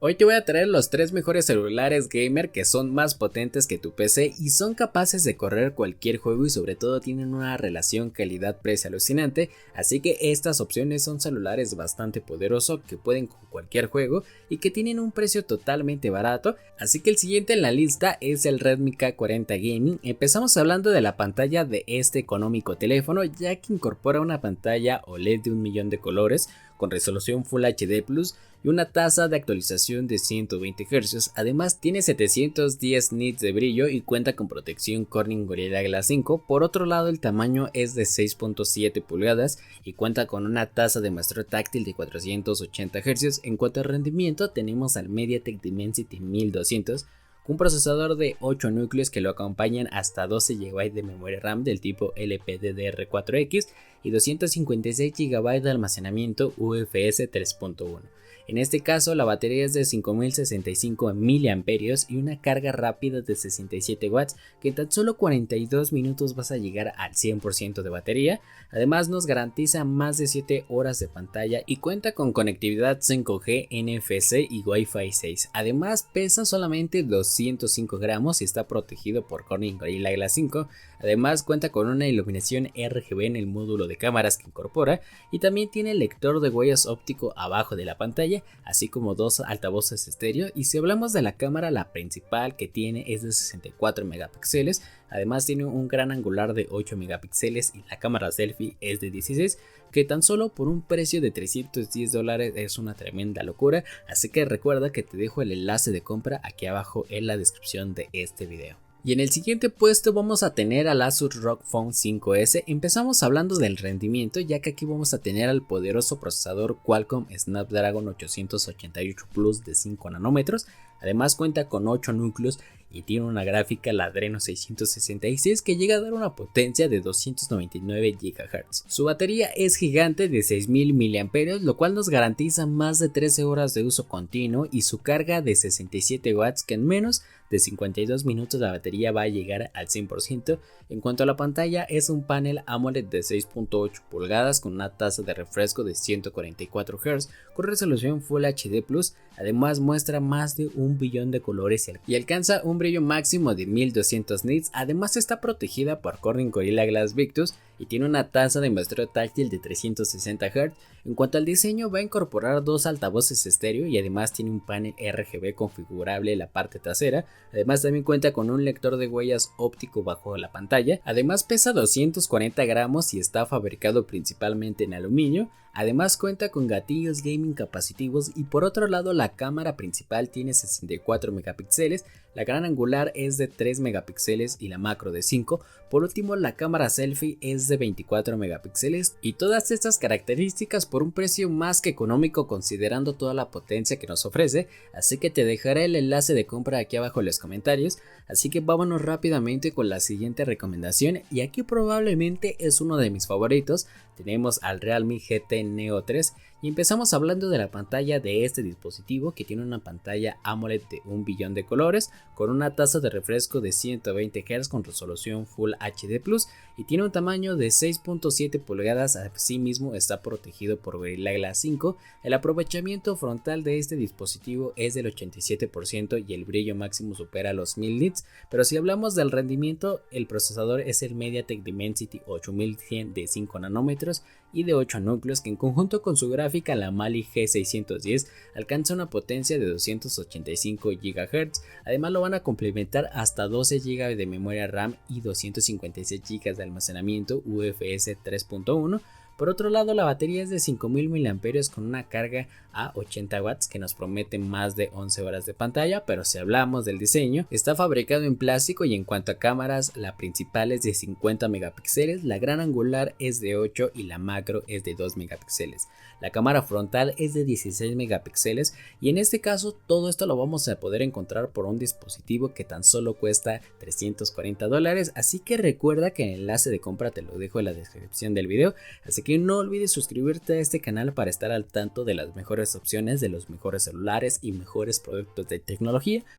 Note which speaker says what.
Speaker 1: Hoy te voy a traer los 3 mejores celulares gamer que son más potentes que tu PC y son capaces de correr cualquier juego y sobre todo tienen una relación calidad-precio alucinante, así que estas opciones son celulares bastante poderosos que pueden con cualquier juego y que tienen un precio totalmente barato, así que el siguiente en la lista es el Redmi K40 Gaming. Empezamos hablando de la pantalla de este económico teléfono, ya que incorpora una pantalla OLED de 1.000.000 de colores con resolución Full HD Plus y una tasa de actualización de 120 Hz. Además tiene 710 nits de brillo y cuenta con protección Corning Gorilla Glass 5. Por otro lado, el tamaño es de 6.7 pulgadas y cuenta con una tasa de muestreo táctil de 480 Hz. En cuanto a rendimiento, tenemos al MediaTek Dimensity 1200 con un procesador de 8 núcleos que lo acompañan hasta 12 GB de memoria RAM del tipo LPDDR4X y 256 GB de almacenamiento UFS 3.1. En este caso la batería es de 5065 mAh y una carga rápida de 67 watts que en tan solo 42 minutos vas a llegar al 100% de batería. Además nos garantiza más de 7 horas de pantalla y cuenta con conectividad 5G, NFC y Wi-Fi 6. Además pesa solamente 205 gramos y está protegido por Corning Gorilla Glass 5. Además cuenta con una iluminación RGB en el módulo de cámaras que incorpora y también tiene lector de huellas óptico abajo de la pantalla, así como dos altavoces estéreo. Y si hablamos de la cámara, la principal que tiene es de 64 megapíxeles, además tiene un gran angular de 8 megapíxeles y la cámara selfie es de 16, que tan solo por un precio de $310 es una tremenda locura, así que recuerda que te dejo el enlace de compra aquí abajo en la descripción de este video. Y en el siguiente puesto vamos a tener al Asus ROG Phone 5S. Empezamos hablando del rendimiento, ya que aquí vamos a tener al poderoso procesador Qualcomm Snapdragon 888 Plus de 5 nanómetros. Además cuenta con 8 núcleos y tiene una gráfica la Adreno 666 que llega a dar una potencia de 299 GHz. Su batería es gigante de 6000 mAh, lo cual nos garantiza más de 13 horas de uso continuo y su carga de 67 watts que en menos de 52 minutos la batería va a llegar al 100%. En cuanto a la pantalla, es un panel AMOLED de 6.8 pulgadas con una tasa de refresco de 144 Hz con resolución Full HD Plus. Además muestra más de 1 billón de colores y alcanza un brillo máximo de 1200 nits. Además está protegida por Corning Gorilla Glass Victus y tiene una tasa de muestreo táctil de 360 Hz. En cuanto al diseño, va a incorporar dos altavoces estéreo y además tiene un panel RGB configurable en la parte trasera. Además también cuenta con un lector de huellas óptico bajo la pantalla. Además pesa 240 gramos y está fabricado principalmente en aluminio. Además cuenta con gatillos gaming capacitivos y por otro lado la cámara principal tiene 64 megapíxeles, la gran angular es de 3 megapíxeles y la macro de 5. Por último la cámara selfie es de 24 megapíxeles y todas estas características por un precio más que económico considerando toda la potencia que nos ofrece, así que te dejaré el enlace de compra aquí abajo en los comentarios. Así que vámonos rápidamente con la siguiente recomendación y aquí probablemente es uno de mis favoritos. Tenemos al Realme GT Neo 3 y empezamos hablando de la pantalla de este dispositivo que tiene una pantalla AMOLED de 1 billón de colores con una tasa de refresco de 120 Hz con resolución Full HD Plus y tiene un tamaño de 6.7 pulgadas. Asimismo está protegido por Gorilla Glass 5. El aprovechamiento frontal de este dispositivo es del 87% y el brillo máximo supera los 1000 nits, pero si hablamos del rendimiento, el procesador es el MediaTek Dimensity 8100 de 5 nanómetros y de 8 núcleos que en conjunto con su gráfica la Mali G610 alcanza una potencia de 285 GHz. Además lo van a complementar hasta 12 GB de memoria RAM y 256 GB de almacenamiento UFS 3.1. Por otro lado, la batería es de 5000 mAh con una carga a 80 watts que nos promete más de 11 horas de pantalla, pero si hablamos del diseño, está fabricado en plástico y en cuanto a cámaras, la principal es de 50 megapíxeles, la gran angular es de 8 y la macro es de 2 megapíxeles. La cámara frontal es de 16 megapíxeles y en este caso todo esto lo vamos a poder encontrar por un dispositivo que tan solo cuesta $340, así que recuerda que el enlace de compra te lo dejo en la descripción del video, así que no olvides suscribirte a este canal para estar al tanto de las mejores opciones, de los mejores celulares y mejores productos de tecnología.